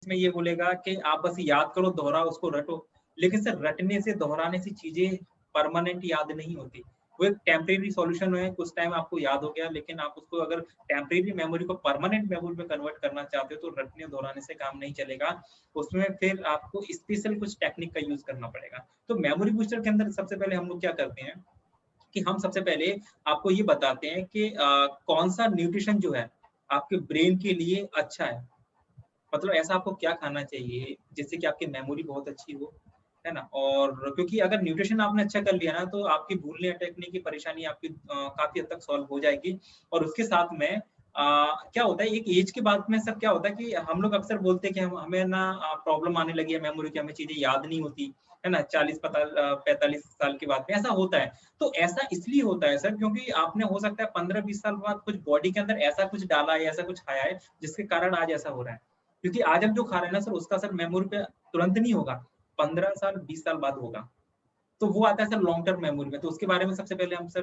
इसमें ये बोलेगा कि आप बस याद करो, दोहराओ, उसको रटो। लेकिन सर रटने से, दोहराने से चीज़ें परमानेंट याद नहीं होती। वो एक टेम्परेरी सॉल्यूशन है, कुछ टाइम आपको याद हो गया, लेकिन आप उसको अगर टेम्परेरी मेमोरी को परमानेंट मेमोरी में कन्वर्ट करना चाहते हो, तो रटने दोहराने से काम नहीं चलेगा। उसमें फिर आपको स्पेशल कुछ टेक्निक का यूज़ करना पड़ेगा। तो मेमोरी बूस्टर के अंदर सबसे पहले हम लोग क्या करते हैं कि हम सबसे पहले आपको ये बताते हैं कि कौन-सा न्यूट्रिशन जो है, आपके ब्रेन के लिए अच्छा है। मतलब ऐसा आपको क्या खाना चाहिए, जिससे कि आपकी मेमोरी बहुत अच्छी हो, है ना? और क्योंकि अगर न्यूट्रिशन आपने अच्छा कर लिया ना, तो आपकी भूलने-अटकने की परेशानी आपकी काफ़ी हद तक सॉल्व हो जाएगी। और उसके साथ में क्या होता है, एक एज के बाद में सर क्या होता है कि हम लोग अक्सर बोलते हैं कि हम हमें ना प्रॉब्लम आने लगी है मेमोरी की, हमें चीज़ें याद नहीं होती, है ना? 45 साल के बाद में ऐसा होता है। तो ऐसा इसलिए होता है सर, क्योंकि आपने हो सकता है 15-20 साल बाद कुछ बॉडी के अंदर ऐसा कुछ डाला है, ऐसा कुछ खाया है, जिसके कारण आज ऐसा हो रहा है। क्योंकि आज हम जो खा रहे हैं ना सर, उसका असर मेमोरी पे तुरंत नहीं होगा, 15 साल, 20 साल बाद होगा। तो वो आता है सर लॉन्ग टर्म मेमोरी में, तो उसके बारे में सबसे पहले हम सर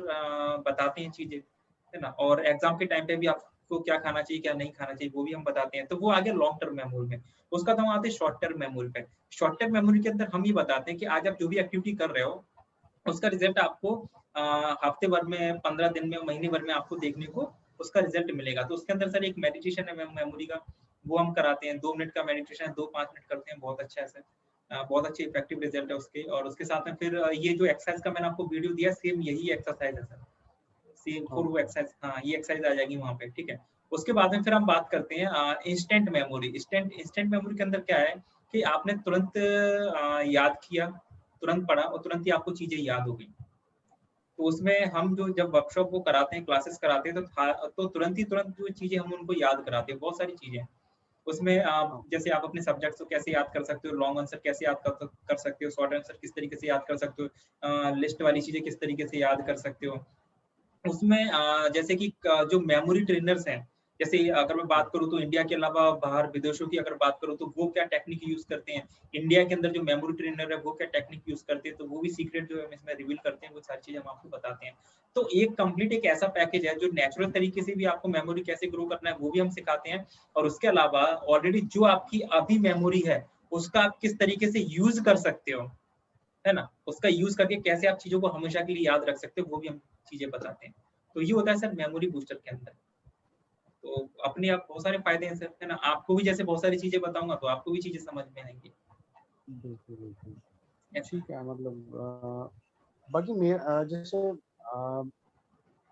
बताते हैं चीज़ें, है ना? और एग्ज़ाम के टाइम पे भी आपको क्या खाना चाहिए, क्या नहीं खाना चाहिए, वो भी हम बताते हैं। तो वो आ गया लॉन्ग टर्म मेमोरी में। उसका तो हम आते हैं शॉर्ट टर्म मेमोरी पे। शॉर्ट टर्म मेमोरी के अंदर हम ये बताते हैं कि आज आप जो भी एक्टिविटी कर रहे हो, उसका रिज़ल्ट आपको हफ्ते भर में, 15 दिन में, महीने भर में आपको देखने को उसका रिज़ल्ट मिलेगा। तो उसके अंदर सर एक मेडिटेशन है मेमोरी का, वो हम कराते हैं। 2 मिनट का मेडिटेशन है, 2-5 मिनट करते हैं, बहुत अच्छा है सर। बहुत अच्छे इफेक्टिव रिज़ल्ट है उसके। और उसके साथ में फिर ये जो एक्सरसाइज़ का मैंने आपको वीडियो दिया, सेम यही एक्सरसाइज़ है सर। सेम 4 वो ओके। एक्सरसाइज़, हाँ, ये एक्सरसाइज़ आ जाएगी वहाँ पे, ठीक है? उसके बाद में फिर हम बात करते हैं इंस्टेंट मेमोरी। इंस्टेंट मेमोरी के अंदर क्या है कि आपने तुरंत याद किया, तुरंत पढ़ा और तुरंत ही आपको चीज़ें याद हो गई। तो उसमें हम जो जब वर्कशॉप वो कराते हैं, क्लासेस कराते हैं, तो तुरंत जो चीज़ें हम उनको याद कराते हैं, बहुत सारी चीज़ें हैं। उसमें ओके। जैसे आप अपने सब्जेक्ट्स को कैसे याद कर सकते हो, लॉन्ग आंसर कैसे याद कर सकते हो, शॉर्ट आंसर किस तरीके से याद कर सकते हो, लिस्ट वाली चीज़ें किस तरीके से याद कर सकते हो। उसमें जैसे कि जो मेमोरी ट्रेनर्स हैं, जैसे अगर मैं बात करूँ तो इंडिया के अलावा बाहर विदेशों की अगर बात करूँ, तो वो क्या टेक्निक यूज़ करते हैं। इंडिया के अंदर जो मेमोरी ट्रेनर है, वो क्या टेक्निक यूज़ करते हैं, तो वो भी सीक्रेट जो है हम इसमें रिवील करते हैं, वो सारी चीज़ें हम आपको बताते हैं। तो एक कंप्लीट एक ऐसा पैकेज है जो नेचुरल तरीके से भी आपको मेमोरी कैसे ग्रो करना है, वो भी हम सिखाते हैं। और उसके अलावा ऑलरेडी जो आपकी अभी मेमोरी है, उसका आप किस तरीके से यूज़ कर सकते हो, है ना? उसका यूज़ करके कैसे आप चीज़ों को हमेशा के लिए याद रख सकते हो, वो भी हम चीज़ें बताते हैं। तो ये होता है सर मेमोरी बूस्टर के अंदर। तो अपने आप बहुत सारे फ़ायदे हैं सर, है ना? आपको भी जैसे बहुत सारी चीज़ें बताऊँगा, तो आपको भी चीज़ें समझ में आएँगी। बिल्कुल, बिल्कुल। ऐसा है। ठीक है, मतलब बाकी जैसे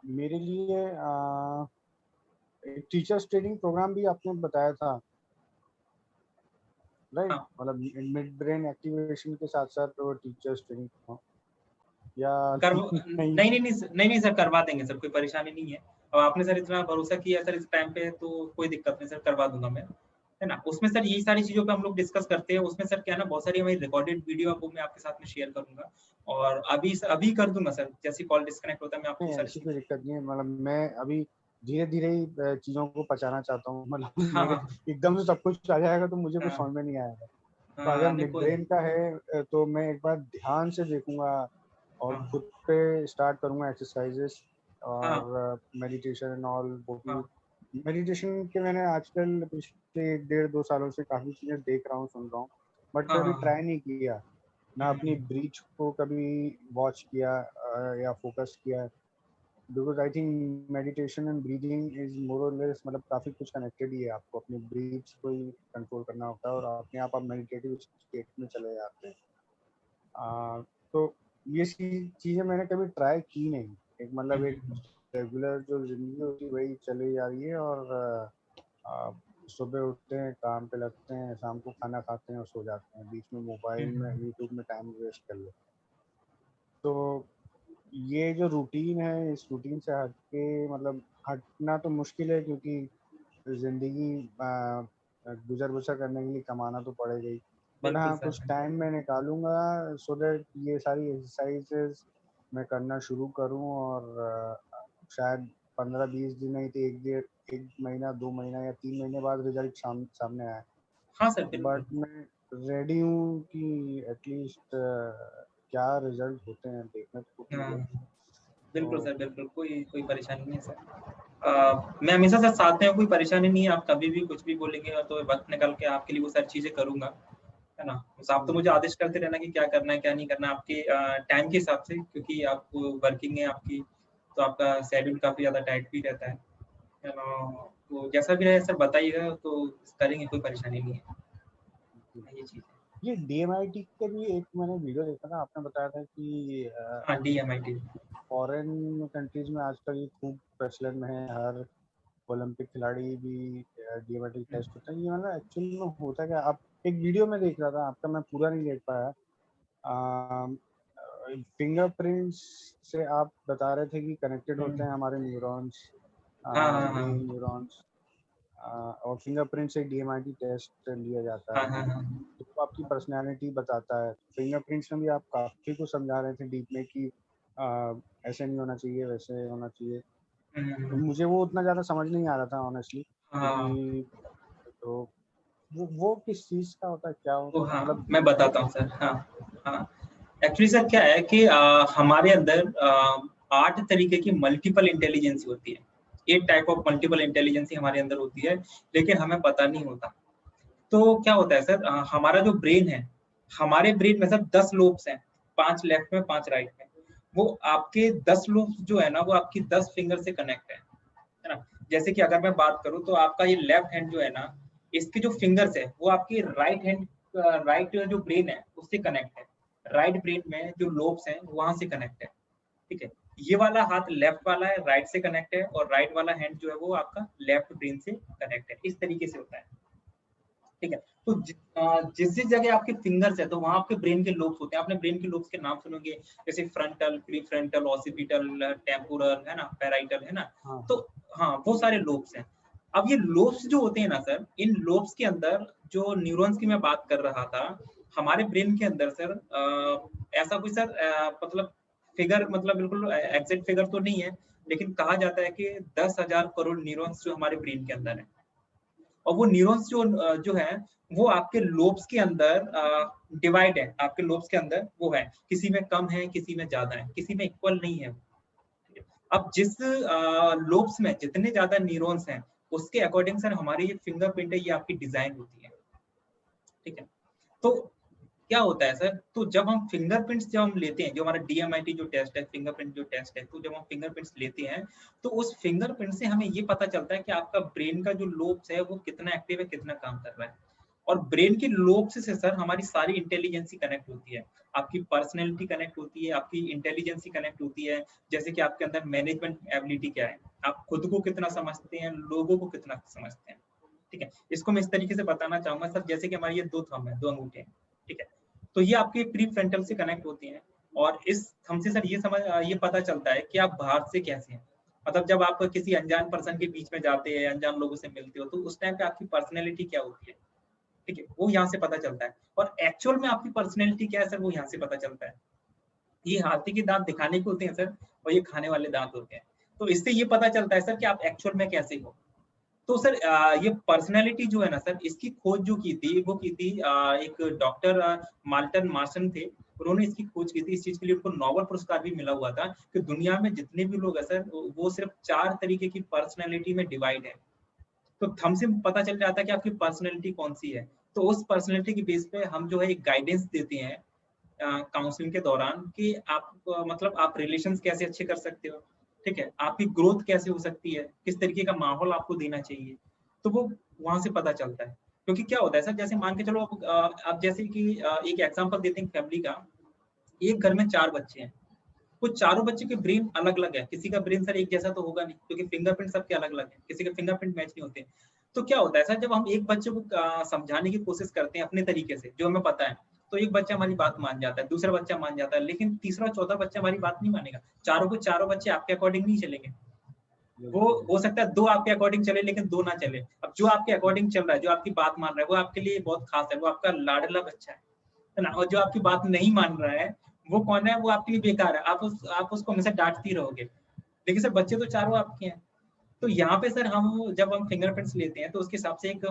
मेरे लिए एक टीचर्स ट्रेनिंग प्रोग्राम भी आपने बताया था, राइट? हाँ, मतलब मिड ब्रेन एक्टिवेशन के साथ-साथ वो टीचर्स ट्रेनिंग या नहीं? नहीं, सर करवा देंगे सर, कोई परेशानी नहीं है। और आपने सर इतना भरोसा किया है सर इस टाइम पे, तो कोई दिक्कत नहीं सर, करवा दूँगा मैं, है ना? उसमें सर यही सारी चीज़ों पे हम लोग डिस्कस करते हैं। उसमें सर क्या है ना, बहुत सारी हमारी रिकॉर्डेड वीडियो है, वो मैं आपके साथ में शेयर करूँगा। और अभी कर दूँगा सर, जैसे ही कॉल डिस्कनेक्ट होता है, मैं आपको नहीं, ये सारी ऐसी कोई चीज़ें। दिक्कत नहीं है। मतलब मैं अभी धीरे-धीरे ही चीज़ों को पचाना चाहता हूँ। मतलब हाँ, मेरे हाँ, एकदम से सब कुछ आ जाएगा तो मुझे कुछ हाँ, समझ में नहीं आएगा। तो अगर हाँ, नहीं मिड कोई ब्रेन का है तो मैं एक बार ध्यान से देखूँगा और हाँ, खुद पे स्टार्ट करूँगा एक्सरसाइज़ेज़ हाँ, और मेडिटेशन एंड ऑल वो भी। हाँ, मेडिटेशन के मैंने आजकल पिछले 1 डेढ़ 2 सालों से काफ़ी चीज़ें देख रहा हूँ, सुन रहा हूँ, बट हाँ, कभी हाँ, ट्राई नहीं किया। ना हुँ, अपनी ब्रीथ को कभी वॉच किया या फ़ोकस किया। Because I think meditation and breathing is more और लेस, मतलब काफ़ी कुछ कनेक्टेड ही है। आपको अपनी ब्रीथ को ही कंट्रोल करना होता है और अपने आप मेडिटेटिव स्टेट में चले जाते हैं। तो ये चीज़ें मैंने कभी ट्राई की नहीं। एक हुँ, मतलब एक हुँ, रेगुलर जो ज़िंदगी होती है वही चली जा रही है और अ, सुबह उठते हैं, काम पे लगते हैं, शाम को खाना खाते हैं और सो जाते हैं। बीच में हुँ, मोबाइल में, हुँ, यूट्यूब में टाइम वेस्ट कर लेते हैं। तो ये जो रूटीन है, इस रूटीन से हट के मतलब हटना तो मुश्किल है क्योंकि ज़िंदगी गुज़र-बसर करने के लिए कमाना तो पड़ेगा ही। बट बिल्कुल हाँ, सर, कुछ बिल्कुल। टाइम मैं निकालूँगा सो दैट ये सारी एक्सरसाइज़ेज़ मैं करना शुरू करूँ और शायद 15-20 दिन नहीं तो 1 महीना, 2 महीना या 3 महीने बाद रिज़ल्ट सामने आए। हाँ सर, बट बिल्कुल। मैं रेडी हूँ कि एटलीस्ट क्या रिज़ल्ट होते हैं देखने को हाँ, मुझे। बिल्कुल तो सर, बिल्कुल कोई कोई परेशानी नहीं है सर। मैं हमेशा सर साथ में, कोई परेशानी नहीं है, आप कभी भी कुछ भी बोलेंगे तो वक़्त निकाल के आपके लिए वो सारी चीज़ें करूँगा, है ना? बस आप तो मुझे हम्म, आदेश करते रहना कि क्या करना है, क्या नहीं करना है आपके टाइम के हिसाब से, क्योंकि आप वर्किंग है आपकी, तो आपका शेड्यूल काफ़ी ज़्यादा टाइट भी रहता है ना? तो जैसा भी रहे सर बताइएगा, तो करेंगे, कोई परेशानी नहीं है। ये चीज़ है। ये डीएमआईटी के भी एक मैंने वीडियो देखा था, आपने बताया था कि हाँ, डीएमआईटी। फॉरेन कंट्रीज में आजकल ये खूब प्रचलन में है, हर ओलंपिक खिलाड़ी भी डीएमआईटी हुँ, टेस्ट होता है। ये मतलब एक्चुअली में होता क्या? आप एक वीडियो में देख रहा था आपका, मैं पूरा नहीं देख पाया। फिंगरप्रिंट्स से आप बता रहे थे कि कनेक्टेड होते हुँ। हैं हमारे न्यूरॉन्स, हाँ, हाँ, ब्रेन हाँ। न्यूरॉन्स, और फिंगरप्रिंट से डीएमआईटी टेस्ट लिया जाता हाँ, है। हाँ, हाँ। तो आपकी पर्सनैलिटी बताता है। फिंगरप्रिंट्स में भी आप काफ़ी कुछ समझा रहे थे डीप में कि ऐसे नहीं होना चाहिए, वैसे होना चाहिए। हुँ, तो हुँ। मुझे वो उतना ज़्यादा समझ नहीं आ रहा था ऑनेस्टली, हाँ। क्योंकि तो वो किस चीज़ का होता है, क्या तो होता है हाँ, मतलब? मैं बताता हूँ सर। हाँ, हाँ। एक्चुअली सर क्या है कि हमारे अंदर 8 तरीके की मल्टीपल इंटेलिजेंस होती है। 8 टाइप ऑफ मल्टीपल इंटेलिजेंस हमारे अंदर होती है, लेकिन हमें पता नहीं होता। तो क्या होता है सर, हमारा जो ब्रेन है, हमारे ब्रेन में सर 10 लोब्स हैं, 5 लेफ्ट में, 5 राइट में। वो आपके 10 लोब्स जो है ना, वो आपकी 10 फिंगर से कनेक्ट है ना? जैसे कि अगर मैं बात करूँ तो आपका ये लेफ्ट हैंड जो है ना, इसके जो फिंगर्स है, वो आपकी राइट हैंड राइट जो ब्रेन है, उससे कनेक्ट है। राइट ब्रेन में जो लोब्स हैं, वहाँ से कनेक्ट है, ठीक है? ये वाला हाथ लेफ्ट वाला है, राइट से कनेक्ट है, और राइट वाला हैंड जो है, वो आपका लेफ्ट ब्रेन से कनेक्ट है। इस तरीके से होता है। ठीक है? तो जिस-जिस जगह आपके फिंगर्स है, तो वहाँ आपके ब्रेन के लोब्स होते हैं। आपने ब्रेन के लोब्स के नाम सुने होंगे, जैसे फ्रंटल, प्रीफ्रंटल, ऑसिपिटल, टेम्पोरल, है ना? पैराइटल, है ना? हाँ, तो हाँ, वो सारे लोब्स हैं। अब ये लोब्स जो होते हैं ना सर, इन लोब्स के अंदर जो न्यूरॉन्स की मैं बात कर रहा था, हमारे ब्रेन के अंदर सर ऐसा कोई सर मतलब फिगर, मतलब बिल्कुल एग्ज़ैक्ट फिगर तो नहीं है, लेकिन कहा जाता है कि 10,000 करोड़ न्यूरॉन्स जो हमारे ब्रेन के अंदर हैं। और वो न्यूरॉन्स जो है, वो आपके लोब्स के अंदर डिवाइड है, आपके लोब्स के अंदर वो है, किसी में कम है, किसी में ज़्यादा है, किसी में इक्वल नहीं है। अब जिस लोब्स में जितने ज़्यादा न्यूरॉन्स हैं, उसके अकॉर्डिंग सर हमारी ये फिंगरप्रिंट है, ये आपकी डिज़ाइन होती है, ठीक है? तो क्या होता है सर, तो जब हम फिंगरप्रिंट्स जब हम लेते हैं, जो हमारा डीएमआईटी जो टेस्ट है, फिंगरप्रिंट जो टेस्ट है, तो जब हम फिंगरप्रिंट्स लेते हैं, तो उस फिंगरप्रिंट से हमें ये पता चलता है कि आपका ब्रेन का जो लोब्स है, वो कितना एक्टिव है, कितना काम कर रहा है। और ब्रेन के लोब्स से सर हमारी सारी इंटेलिजेंसी कनेक्ट होती है। आपकी पर्सनैलिटी कनेक्ट होती है, आपकी इंटेलिजेंसी कनेक्ट होती है, जैसे कि आपके अंदर मैनेजमेंट एबिलिटी क्या है, आप खुद को कितना समझते हैं, लोगों को कितना समझते हैं, ठीक है? इसको मैं इस तरीके से बताना चाहूँगा सर, जैसे कि हमारी ये 2 थंब है, 2 अंगूठे हैं, ठीक है? तो ये आपके प्रीफ्रंटल से कनेक्ट होती हैं, और इस थंब से सर ये पता चलता है कि आप बाहर से कैसे हैं। मतलब जब आप किसी अनजान पर्सन के बीच में जाते हैं, अनजान लोगों से मिलते हो, तो उस टाइम पे आपकी पर्सनैलिटी क्या होती है, ठीक है? वो यहाँ से पता चलता है, और एक्चुअल में आपकी पर्सनैलिटी क्या है सर, वो यहाँ से पता चलता है। ये हाथी के दाँत दिखाने के होते हैं सर, और ये खाने वाले दाँत होते हैं। तो इससे ये पता चलता है सर कि आप एक्चुअल में कैसे हो। तो सर ये पर्सनैलिटी जो है ना सर, इसकी खोज जो की थी, वो की थी एक डॉक्टर माल्टन मार्सन थे। उन्होंने इसकी खोज की थी, इस चीज़ के लिए उनको नोबेल पुरस्कार भी मिला हुआ था कि दुनिया में जितने भी लोग हैं सर, वो सिर्फ़ 4 तरीके की पर्सनैलिटी में डिवाइड है। तो थंब से पता चल जाता है कि आपकी पर्सनैलिटी कौन-सी है। तो उस पर्सनैलिटी के बेस पे हम जो है एक गाइडेंस देते हैं काउंसलिंग के दौरान कि आप मतलब आप रिलेशंस कैसे अच्छे कर सकते हो, ठीक है? आपकी ग्रोथ कैसे हो सकती है, किस तरीके का माहौल आपको देना चाहिए, तो वो वहाँ से पता चलता है। क्योंकि क्या होता है सर, जैसे मान के चलो अब जैसे कि एक एग्ज़ाम्पल देते हैं फैमिली का, एक घर में 4 बच्चे हैं, वो चारों बच्चे के ब्रेन अलग-अलग है, किसी का ब्रेन सर एक जैसा तो होगा नहीं, क्योंकि फिंगरप्रिंट सबके अलग-अलग हैं, किसी के फिंगरप्रिंट मैच नहीं होते। तो क्या होता है सर, जब हम एक बच्चे को समझाने की कोशिश करते हैं अपने तरीके से, जो हमें पता है, तो एक बच्चा हमारी बात मान जाता है, दूसरा बच्चा मान जाता है, लेकिन तीसरा और चौथा बच्चा हमारी बात नहीं मानेगा। चारों के चारों बच्चे आपके अकॉर्डिंग नहीं चलेंगे। वो बिल्कुल। हो सकता है 2 आपके अकॉर्डिंग चले, लेकिन 2 ना चले। अब जो आपके अकॉर्डिंग चल रहा है, जो आपकी बात मान रहा है, वो आपके लिए बहुत खास है, वो आपका लाडला बच्चा है ना? और जो आपकी बात नहीं मान रहा है, वो कौन है? वो आपके लिए बेकार है। आप उसको हमेशा डाँटती रहोगे। लेकिन सर बच्चे तो चारों आपके हैं। तो यहाँ पे सर हम जब हम फिंगरप्रिंट्स लेते हैं, तो उसके हिसाब से एक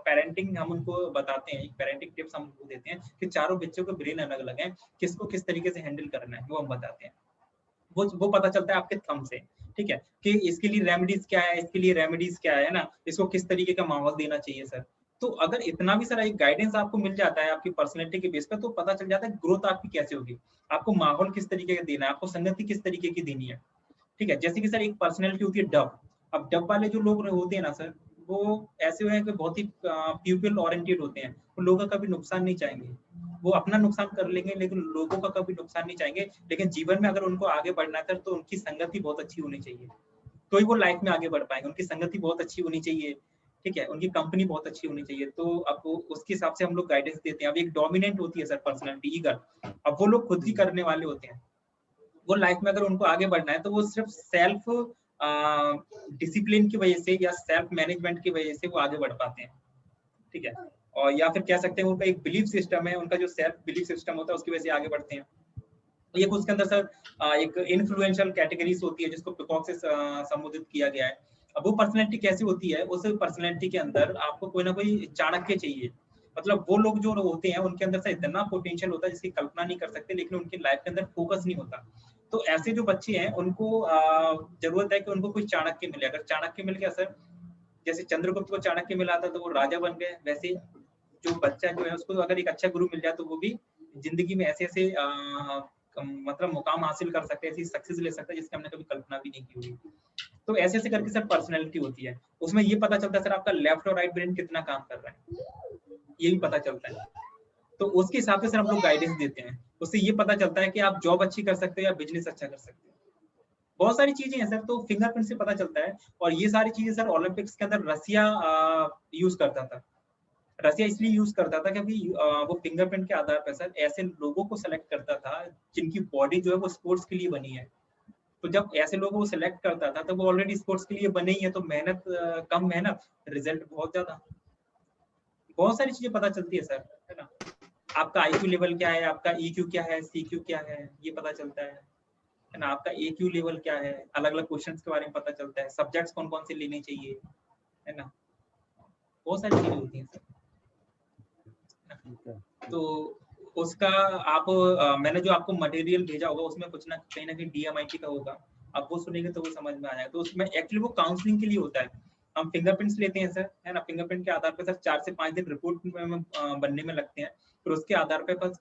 पैरेंटिंग हम उनको बताते हैं, एक पैरेंटिंग टिप्स हम उनको देते हैं कि चारों बच्चों के ब्रेन अलग-अलग हैं, किसको किस तरीके से हैंडल करना है, वो हम बताते हैं। वो पता चलता है आपके थंब से, ठीक है, कि इसके लिए रेमेडीज क्या है, इसके लिए रेमेडीज क्या है ना, इसको किस तरीके का माहौल देना चाहिए सर। तो अगर इतना भी सारा एक गाइडेंस आपको मिल जाता है आपकी पर्सनैलिटी के बेस पे, तो पता चल जाता है ग्रोथ आपकी कैसे होगी, आपको माहौल किस तरीके का देना है, आपको संगति किस तरीके की देनी है, ठीक है। जैसे कि सर एक पर्सनैलिटी होती है डब। अब डब वाले जो लोग होते हैं ना सर, वो ऐसे हैं कि बहुत ही पीपल ओरिएंटेड होते हैं, वो लोगों का कभी नुकसान नहीं चाहेंगे, वो अपना नुकसान कर लेंगे लेकिन लोगों का कभी नुकसान नहीं चाहेंगे। लेकिन जीवन में अगर उनको आगे बढ़ना है तो उनकी संगति बहुत अच्छी होनी चाहिए, तो ही वो लाइफ में आगे बढ़ पाएंगे। उनकी संगति बहुत अच्छी होनी चाहिए, ठीक है, उनकी कंपनी बहुत अच्छी होनी चाहिए। तो अब उसके हिसाब से हम लोग गाइडेंस देते हैं। अब एक डोमिनेंट होती है सर पर्सनैलिटी, ईगर। अब वो लोग खुद ही करने वाले होते हैं, वो लाइफ में अगर उनको आगे बढ़ना है तो वो सिर्फ सेल्फ डिसिप्लिन की वजह से या सेल्फ मैनेजमेंट की वजह से वो आगे बढ़ पाते हैं, ठीक है। और या फिर कह सकते हैं उनका एक बिलीफ सिस्टम है, उनका जो सेल्फ बिलीफ सिस्टम होता है उसकी वजह से आगे बढ़ते हैं। ये उसके अंदर सर एक इन्फ्लुएंशियल कैटेगरीज होती है जिसको पिकॉक से संबोधित किया गया है। अब वो पर्सनैलिटी कैसी होती है, उस पर्सनैलिटी के अंदर आपको कोई ना कोई चाणक्य चाहिए। मतलब वो लोग जो होते हैं उनके अंदर से इतना पोटेंशियल होता है जिसकी कल्पना नहीं कर सकते, लेकिन उनकी लाइफ के अंदर फोकस नहीं होता। तो ऐसे जो बच्चे हैं उनको जरूरत है कि उनको कोई चाणक्य मिले। अगर चाणक्य मिल गया सर, जैसे चंद्रगुप्त को चाणक्य मिला था तो वो राजा बन गए, वैसे जो बच्चा जो है उसको अगर एक अच्छा गुरु मिल जाए तो वो भी जिंदगी में ऐसे ऐसे मतलब मुकाम हासिल कर सकते हैं, ऐसी सक्सेस ले सकता है जिसकी हमने कभी कल्पना भी नहीं की होगी। तो ऐसे ऐसे करके सर पर्सनैलिटी होती है। उसमें ये पता चलता है सर आपका लेफ्ट और राइट ब्रेन कितना काम कर रहा है, ये भी पता चलता है। तो उसके हिसाब से सर हम लोग गाइडेंस देते हैं। उससे ये पता चलता है कि आप जॉब अच्छी कर सकते हो या बिजनेस अच्छा कर सकते हो। बहुत सारी चीजें हैं सर, तो फिंगरप्रिंट से पता चलता है। और ये सारी चीजें सर ओलंपिक्स के अंदर रसिया यूज करता था। रसिया इसलिए यूज करता था क्योंकि वो फिंगरप्रिंट के आधार पर सर ऐसे लोगों को सेलेक्ट करता था जिनकी बॉडी जो है वो स्पोर्ट्स के लिए बनी है। तो जब ऐसे लोगों को सिलेक्ट करता था तो वो ऑलरेडी स्पोर्ट्स के लिए बने ही है, तो मेहनत कम मेहनत, रिजल्ट बहुत ज्यादा। बहुत सारी चीजें पता चलती है सर, है ना। आपका आईक्यू लेवल क्या है, आपका ईक्यू क्या है, सीक्यू क्या है, ये पता चलता है ना। आपका एक्यू लेवल क्या है, अलग अलग क्वेश्चंस के बारे में पता चलता है, सब्जेक्ट्स कौन कौन से लेने चाहिए, है ना। बहुत सारी चीजें होती हैं सर। तो उसका आप मैंने जो आपको मटेरियल भेजा होगा उसमें कुछ ना कहीं DMIT का होगा, आप वो सुनेंगे तो वो समझ में आ जाएगा। तो उसमें एक्चुअली वो काउंसलिंग के लिए होता है। हम फिंगरप्रिंट्स लेते हैं सर, है ना। फिंगरप्रिंट के आधार पर सर 4 से 5 दिन रिपोर्ट बनने में लगते हैं। फिर उसके आधार पे बस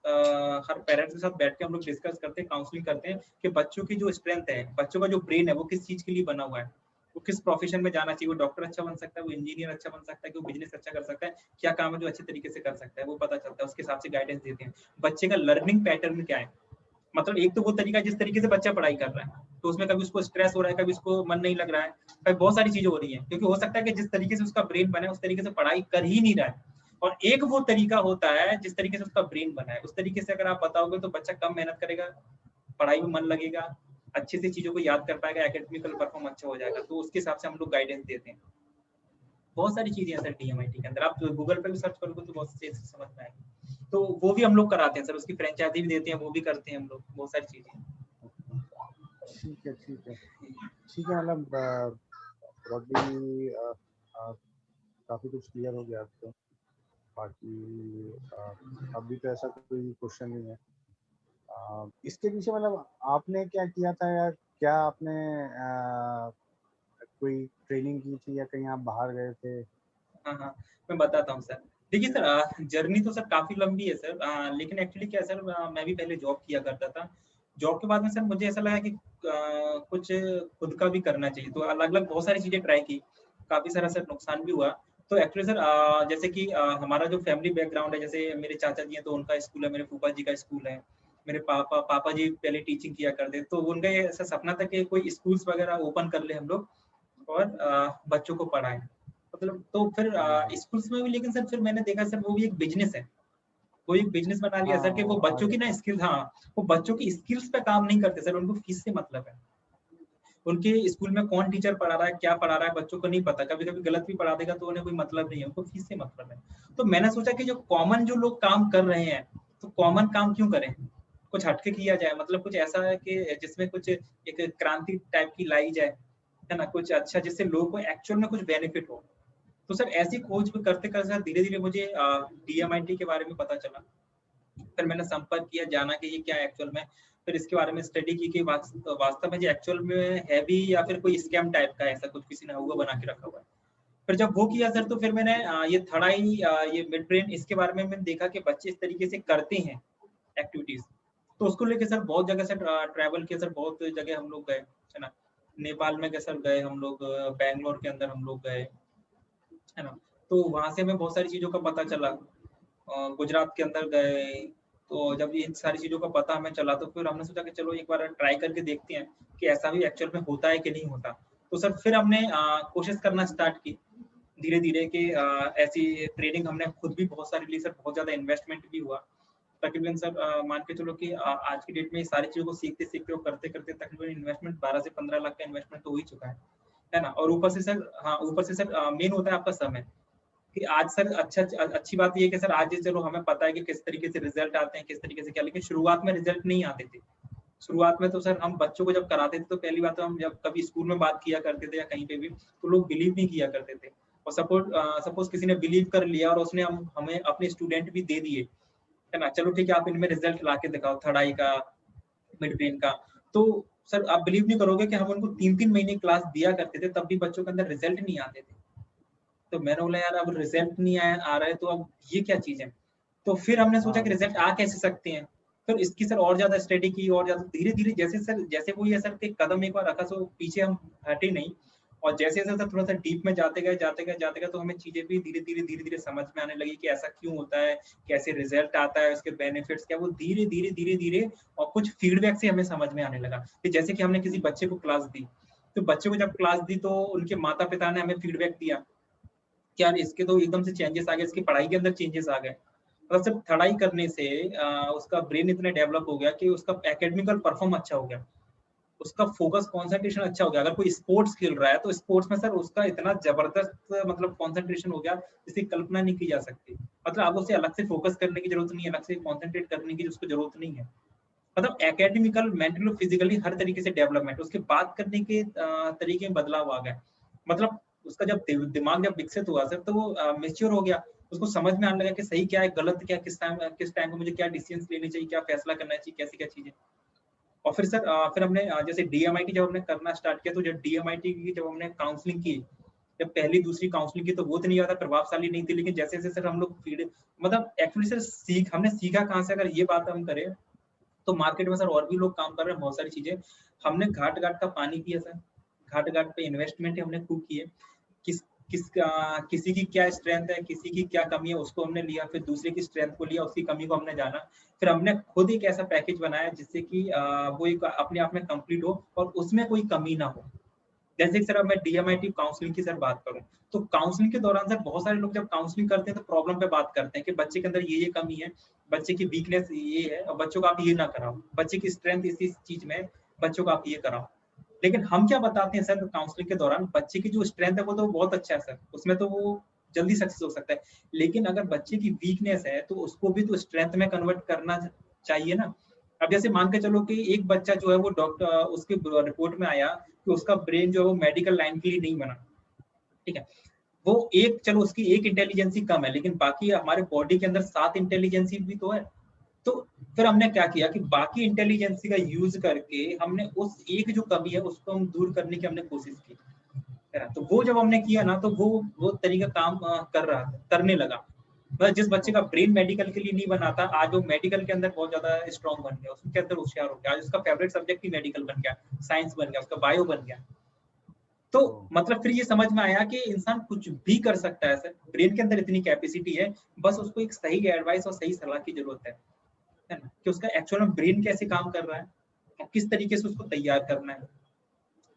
हर पेरेंट्स के साथ बैठ के हम लोग डिस्कस करते हैं, काउंसलिंग करते हैं कि बच्चों की जो स्ट्रेंथ है, बच्चों का जो ब्रेन है वो किस चीज के लिए बना हुआ है, वो किस प्रोफेशन में जाना चाहिए, वो डॉक्टर अच्छा बन सकता है, वो इंजीनियर अच्छा बन सकता है, कि वो बिजनेस अच्छा कर सकता है, क्या काम है जो अच्छे तरीके से कर सकता है, वो पता चलता है। उसके हिसाब से गाइडेंस देते हैं। बच्चे का लर्निंग पैटर्न क्या है, मतलब एक तो वो तरीका जिस तरीके से बच्चा पढ़ाई कर रहा है, तो उसमें कभी उसको स्ट्रेस हो रहा है, कभी उसको मन नहीं लग रहा है, कभी बहुत सारी चीजें हो रही है, क्योंकि हो सकता है कि जिस तरीके से उसका ब्रेन बना है उस तरीके से पढ़ाई कर ही नहीं रहा है। और एक वो तरीका होता है जिस तरीके से उसका ब्रेन बना है, उस तरीके से अगर आप बताओगे तो बच्चा कम मेहनत करेगा, पढ़ाई में मन लगेगा, अच्छे से चीजों को याद कर पाएगा, एकेडमिकल परफॉर्म अच्छा हो जाएगा। तो उसके हिसाब से हम लोग गाइडेंस देते हैं। बहुत सारी चीजें हैं सर DMIT के अंदर, आप गूगल पे भी सर्च करोगे तो बहुत अच्छे से समझ में आएगी। तो वो भी हम लोग कराते हैं सर, उसकी फ्रेंचाइजी भी देते हैं, वो भी करते हैं हम लोग, बहुत सारी चीजें। ठीक है ठीक है ठीक है, मतलब ब्रॉडली काफ़ी कुछ क्लियर हो गया अब तो। बाकी अभी तो ऐसा कोई क्वेश्चन नहीं है। इसके पीछे मतलब आपने क्या किया था, या क्या आपने कोई ट्रेनिंग की थी, या कहीं आप बाहर गए थे? हाँ हाँ, मैं बताता हूँ सर। देखिए सर, जर्नी तो सर काफी लंबी है सर, लेकिन एक्चुअली क्या है सर, मैं भी पहले जॉब किया करता था। जॉब के बाद में सर मुझे ऐसा लगा कि कुछ खुद का भी करना चाहिए, तो अलग अलग बहुत सारी चीजें ट्राई की, काफी सारा सर नुकसान भी हुआ। तो एक्चुअली सर जैसे कि हमारा जो फैमिली बैकग्राउंड है, जैसे मेरे चाचा जी हैं तो उनका स्कूल है, मेरे फूफा जी का स्कूल है, मेरे पापा पापा जी पहले टीचिंग किया करते, तो उनका ये ऐसा सपना था कि कोई स्कूल्स वगैरह ओपन कर ले हम लोग और बच्चों को पढ़ाएं। मतलब तो फिर स्कूल्स में भी, लेकिन सर फिर मैंने देखा सर वो भी एक बिजनेस है, वो एक बिजनेस बना लिया हाँ सर कि वो बच्चों की आगे ना स्किल, हाँ, वो बच्चों की स्किल्स पे काम नहीं करते सर, उनको फीस से मतलब है। उनके स्कूल में कौन टीचर पढ़ा रहा है, क्या पढ़ा रहा है, बच्चों को नहीं पता, कभी कभी गलत भी पढ़ा देगा तो उन्हें कोई मतलब नहीं है, उनको फीस से मतलब है। तो मैंने सोचा कि जो कॉमन जो लोग काम कर रहे हैं, तो कॉमन काम क्यों करें, कुछ हटके किया जाए, मतलब कुछ ऐसा है कि जिसमें कुछ एक क्रांति टाइप की लाई जाए, है ना, कुछ अच्छा जिससे लोगों को एक्चुअल में कुछ बेनिफिट हो। तो सर ऐसी खोज करते करते सर धीरे धीरे मुझे DMIT के बारे में पता चला। फिर मैंने संपर्क किया, जाना कि ये क्या है एक्चुअल में, फिर इसके बारे में स्टडी की कि वास्तव में ये एक्चुअल में है भी या फिर कोई स्कैम टाइप का ऐसा कुछ किसी ने हुआ बना के रखा हुआ है। फिर जब वो किया सर, तो फिर मैंने ये थर्ड आई, ये मिड ब्रेन, इसके बारे में मैंने देखा कि बच्चे इस तरीके से करते हैं एक्टिविटीज। तो उसको लेके सर बहुत जगह से ट्रैवल किया सर, बहुत जगह हम लोग गए, है ना। नेपाल में गए सर, गए हम लोग, बैंगलोर के अंदर हम लोग गए, है ना। तो वहां से हमें बहुत सारी चीजों का पता चला। गुजरात के अंदर गए, तो जब इन सारी चीजों का पता हमें चला, तो फिर हमने सोचा कि चलो एक बार ट्राई करके देखते हैं कि ऐसा भी एक्चुअल में होता है कि नहीं होता। तो सर फिर हमने कोशिश करना स्टार्ट की धीरे धीरे कि ऐसी ट्रेनिंग हमने खुद भी बहुत सारी ली सर, बहुत ज्यादा इन्वेस्टमेंट भी हुआ तकरीबन सर। मान के चलो कि आज की डेट में सारी चीजों को सीखते सीखते और करते करते तकरीबन इन्वेस्टमेंट 12 से 15 लाख का इन्वेस्टमेंट तो हो ही चुका है ना। और ऊपर से सर, हाँ ऊपर से सर मेन होता है आपका समय, कि आज सर अच्छी बात ये है कि सर आज चलो हमें पता है कि किस तरीके से रिजल्ट आते हैं, किस तरीके से क्या, लेकिन शुरुआत में रिजल्ट नहीं आते थे। शुरुआत में तो सर हम बच्चों को जब कराते थे, तो पहली बात तो हम जब कभी स्कूल में बात किया करते थे या कहीं पे भी, तो लोग बिलीव नहीं किया करते थे। और सपोज किसी ने बिलीव कर लिया और उसने हमें अपने स्टूडेंट भी दे दिए, है ना, चलो ठीक है आप इनमें रिजल्ट ला के दिखाओ, थर्ड आई का, मिड ब्रेन का। तो सर आप बिलीव नहीं करोगे कि हम उनको 3-3 महीने क्लास दिया करते थे, तब भी बच्चों के अंदर रिजल्ट नहीं आते थे। तो मैंने बोला यार अब रिजल्ट नहीं आ रहा है, तो अब ये क्या चीज है। तो फिर हमने सोचा हाँ कि रिजल्ट आ कैसे सकते हैं। फिर इसकी सर और ज्यादा स्टडी की, और ज्यादा धीरे धीरे जैसे सर, जैसे वो ये सर के कदम एक बार रखा, सो पीछे हम हटे नहीं। और जैसे जैसे सर थोड़ा सा डीप में जाते गए, तो हमें चीजें भी धीरे धीरे समझ में आने लगी कि ऐसा क्यों होता है, कैसे रिजल्ट आता है, उसके बेनिफिट्स क्या, वो धीरे धीरे और कुछ फीडबैक से हमें समझ में आने लगा। कि जैसे कि हमने किसी बच्चे को क्लास दी, तो बच्चे को जब क्लास दी, तो उनके माता पिता ने हमें फीडबैक दिया कि यार इसके तो एकदम से चेंजेस आ गए, इसकी पढ़ाई के अंदर चेंजेस आ गए। मतलब सिर्फ पढ़ाई करने से उसका ब्रेन इतना डेवलप हो गया कि उसका एकेडमिकल परफॉर्म अच्छा हो गया, उसका फोकस कंसंट्रेशन अच्छा हो गया। अगर कोई स्पोर्ट्स खेल रहा है, तो स्पोर्ट्स में सर उसका इतना जबरदस्त मतलब कंसंट्रेशन हो गया, जिसकी कल्पना नहीं की जा सकती। मतलब आप उसे अलग से फोकस करने की जरूरत नहीं है, अलग से कंसंट्रेट करने की उसको जरूरत नहीं है। मतलब एकेडमिकल, मेंटल, फिजिकली हर तरीके से डेवलपमेंट, उसके बात करने के तरीके में बदलाव आ गया। मतलब उसका जब दिमाग जब विकसित हुआ सर, तो वो मेच्योर हो गया। उसको समझ में आने लगा कि सही क्या है, गलत क्या, किस टाइम को मुझे क्या डिसीजन लेने चाहिए, क्या फैसला करना चाहिए, कैसी क्या चीजें। और फिर सर फिर हमने जैसे डीएमआईटी जब हमने करना स्टार्ट किया, तो जब डीएमआईटी की जब हमने काउंसलिंग की, जब पहली दूसरी काउंसलिंग की, तो वो तो नहीं ज्यादा प्रभावशाली नहीं थी। लेकिन जैसे जैसे सर हम लोग फीड, मतलब एक्चुअली सर हमने सीखा कहाँ से, अगर ये बात हम करें, तो मार्केट में सर और भी लोग काम कर रहे हैं बहुत सारी चीजें। हमने घाट घाट का पानी पिया सर, घाट घाट पे इन्वेस्टमेंट हमने खूब किए। किस किसी की क्या स्ट्रेंथ है, किसी की क्या कमी है, उसको हमने लिया, फिर दूसरे की स्ट्रेंथ को लिया, उसकी कमी को हमने जाना। फिर हमने खुद एक ऐसा पैकेज बनाया जिससे कि वो एक अपने आप में कंप्लीट हो और उसमें कोई कमी ना हो। जैसे कि सर अब मैं डीएमआईटी काउंसलिंग की सर बात करूं, तो काउंसलिंग के दौरान सर बहुत सारे लोग जब काउंसलिंग करते हैं, तो प्रॉब्लम पे बात करते हैं कि बच्चे के अंदर ये कमी है, बच्चे की वीकनेस ये है, और बच्चों को आप ये ना कराओ, बच्चे की स्ट्रेंथ इस चीज में है, बच्चों को आप ये कराओ। लेकिन हम क्या बताते हैं सर काउंसलिंग के दौरान, बच्चे की जो स्ट्रेंथ है वो तो बहुत अच्छा है सर, उसमें तो वो जल्दी सक्सेस हो सकता है। लेकिन अगर बच्चे की वीकनेस है, तो उसको भी तो स्ट्रेंथ में कन्वर्ट करना चाहिए ना। अब जैसे मान के चलो कि एक बच्चा जो है वो डॉक्टर, उसके रिपोर्ट में आया कि उसका ब्रेन जो है वो मेडिकल लाइन के लिए नहीं बना, ठीक है। वो एक, चलो उसकी एक इंटेलिजेंसी कम है, लेकिन बाकी हमारे बॉडी के अंदर 7 इंटेलिजेंसी भी तो है। तो फिर हमने क्या किया कि बाकी इंटेलिजेंसी का यूज करके हमने उस एक जो कमी है उसको हम दूर करने की हमने कोशिश की, है ना। तो वो जब हमने किया ना, तो वो तरीका काम करने लगा। मतलब जिस बच्चे का ब्रेन मेडिकल के लिए नहीं बना था, आज वो मेडिकल के अंदर बहुत ज्यादा स्ट्रॉन्ग बन गया, उसके अंदर होशियार हो गया, आज उसका फेवरेट सब्जेक्ट ही मेडिकल बन गया, साइंस बन गया, उसका बायो बन गया। तो मतलब फिर ये समझ में आया कि इंसान कुछ भी कर सकता है सर, ब्रेन के अंदर इतनी कैपेसिटी है, बस उसको एक सही एडवाइस और सही सलाह की जरूरत है ना, कि उसका एक्चुअल में ब्रेन कैसे काम कर रहा है और किस तरीके से उसको तैयार करना है,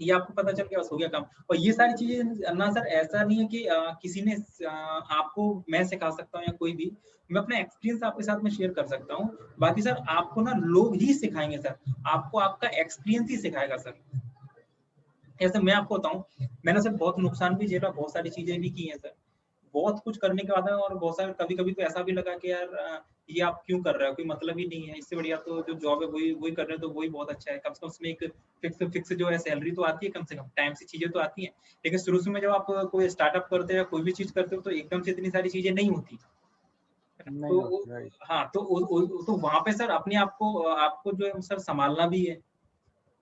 ये आपको पता चल गया, बस हो गया काम। और ये सारी चीजें ना सर, ऐसा नहीं है कि किसी ने आपको, मैं सिखा सकता हूँ या कोई भी, मैं अपना एक्सपीरियंस आपके साथ में शेयर कर सकता हूँ। बाकी सर आपको ना लोग ही सिखाएंगे सर, आपको आपका एक्सपीरियंस ही सिखाएगा सर। जैसे मैं आपको बताऊं, मैंने सर बहुत नुकसान भी झेला, बहुत सारी चीजें भी की हैं सर, बहुत कुछ करने के बाद, और बहुत सारे कभी कभी तो ऐसा भी लगा कि यार ये आप क्यों कर रहे हो, कोई मतलब ही नहीं है, इससे बढ़िया तो जो जॉब है वही वही कर रहे हो, तो वही बहुत अच्छा है। कम से कम उसमें एक फिक्स जो है सैलरी तो आती है, कम से कम टाइम से चीजें तो आती हैं। लेकिन शुरू में जब आप कोई स्टार्टअप करते हो या कोई भी चीज करते हो, तो एकदम से इतनी सारी चीजें नहीं होती, नहीं तो होती, राइट। हाँ, तो वहाँ पे सर अपने आप को आपको जो है सर सँभालना भी है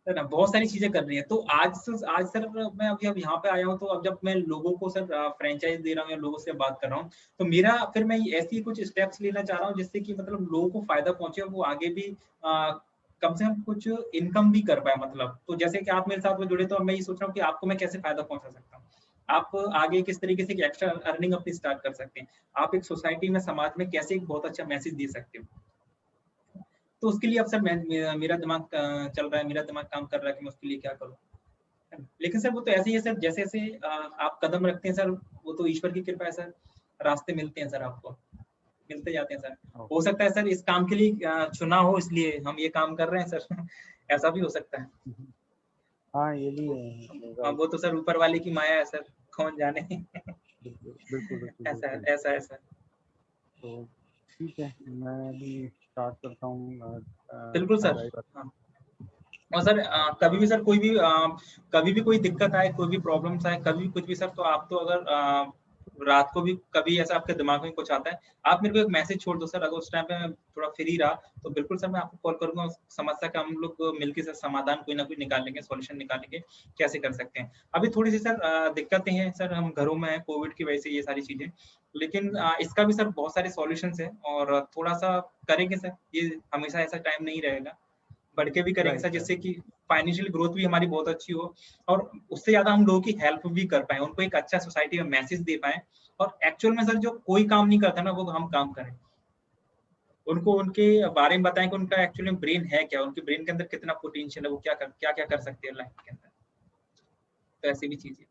ना? बहुत सारी चीज़ें करनी है। तो आज सर मैं अभी अब यहाँ पे आया हूँ, तो अब जब मैं लोगों को सर फ्रैंचाइज़ दे रहा हूँ या लोगों से बात कर रहा हूँ, तो मेरा फिर मैं ऐसी कुछ स्टेप्स लेना चाह रहा हूँ जिससे कि मतलब लोगों को फ़ायदा पहुँचे और वो आगे भी कम से कम कुछ इनकम भी कर पाएँ मतलब। तो जैसे कि आप मेरे साथ में जुड़े तो अब मैं ये सोच रहा हूँ कि आपको मैं कैसे फ़ायदा पहुँचा सकता हूँ। आप आगे किस तरीके से एक एक्स्ट्रा अर्निंग अपनी स्टार्ट कर सकते हैं। आप एक सोसाइटी में, समाज में कैसे एक बहुत अच्छा मैसेज दे सकते हो। तो उसके लिए अब सर मेरा दिमाग चल रहा है, मेरा दिमाग काम कर रहा है कि मैं उसके लिए क्या करूँ। है ना? लेकिन सर वो तो ऐसे ही है सर, जैसे-जैसे आप कदम रखते हैं सर, वो तो ईश्वर की कृपा है सर, रास्ते मिलते हैं सर आपको, मिलते जाते हैं सर। हो ओके। सकता है सर इस काम के लिए चुना हो इसलिए हम ये काम कर रहे हैं सर, ऐसा भी हो सकता है। हाँ, ये भी वो है, हाँ, राइट। वो तो सर ऊपर वाले की माया है सर, कौन जाने। बिल्कुल, बिल्कुल, बिल्कुल, ऐसा है बिल्कुल। ऐसा है सर। तो ठीक है, मैं भी स्टार्ट करता हूँ बिल्कुल सर। ट्राई कर। हाँ। और सर कभी भी सर कोई भी कभी भी कोई दिक्कत आए, कोई भी प्रॉब्लम्स आए, कभी भी कुछ भी सर, तो आप तो अगर रात को भी कभी ऐसा आपके दिमाग में कुछ आता है, आप मेरे को एक मैसेज छोड़ दो सर, अगर उस टाइम पे मैं थोड़ा फ्री रहा, तो बिल्कुल सर मैं आपको कॉल करूँगा, उस समस्या का हम लोग मिलके सर समाधान कोई ना कोई निकालेंगे, सॉल्यूशन निकालेंगे, कैसे कर सकते हैं। अभी थोड़ी-सी सर दिक्कतें हैं सर, हम घरों में हैं, कोविड की वजह से ये सारी चीज़ें, लेकिन इसका भी सर बहुत सारे सॉल्यूशंस हैं और थोड़ा-सा करेंगे सर, ये हमेशा ऐसा टाइम नहीं रहेगा। बढ़ के भी करेंगे सर राइट, राइट। जिससे कि फाइनेंशियल ग्रोथ भी हमारी बहुत अच्छी हो और उससे ज़्यादा हम लोगों की हेल्प भी कर पाएँ, उनको एक अच्छा सोसाइटी में मैसेज दे पाएँ और एक्चुअल में सर जो कोई काम नहीं करता ना वो हम काम करें। उनको उनके बारे में बताएँ कि उनका एक्चुअली में ब्रेन है क्या? उनके ब्रेन के अंदर कितना पोटेंशियल है, वो क्या-क्या कर सकते हैं लाइफ के अंदर। तो ऐसी भी चीज़ें।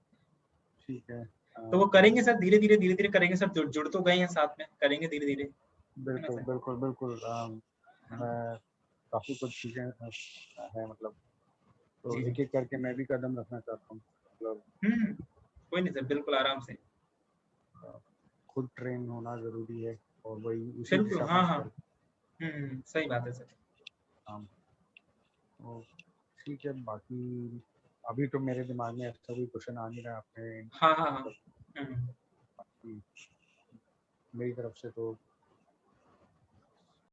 ठीक है। तो वो करेंगे सर धीरे-धीरे करेंगे सर, जुड़ तो गए हैं साथ में, करेंगे धीरे-धीरे, है ना बिल्कुल, सर? बिल्कुल, बिल्कुल। हाँ। मैं काफ़ी कुछ चीज़ें हैं मतलब, तो जी, जी। एक-एक करके मैं भी कदम रखना चाहता हूँ। मतलब हुँ, कोई नहीं सर, बिल्कुल आराम से। अ, खुद ट्रेन होना ज़रूरी है और वही उसी बिल्कुल, दिशा में हाँ, हाँ। चल सही बात है सर। काम। तो ठीक है, बाकी अभी तो मेरे दिमाग में ऐसा कोई क्वेश्चन आ नहीं रहा है। आपने हाँ, हाँ, हाँ। मतलब हुँ। बाकी मेरी तरफ से तो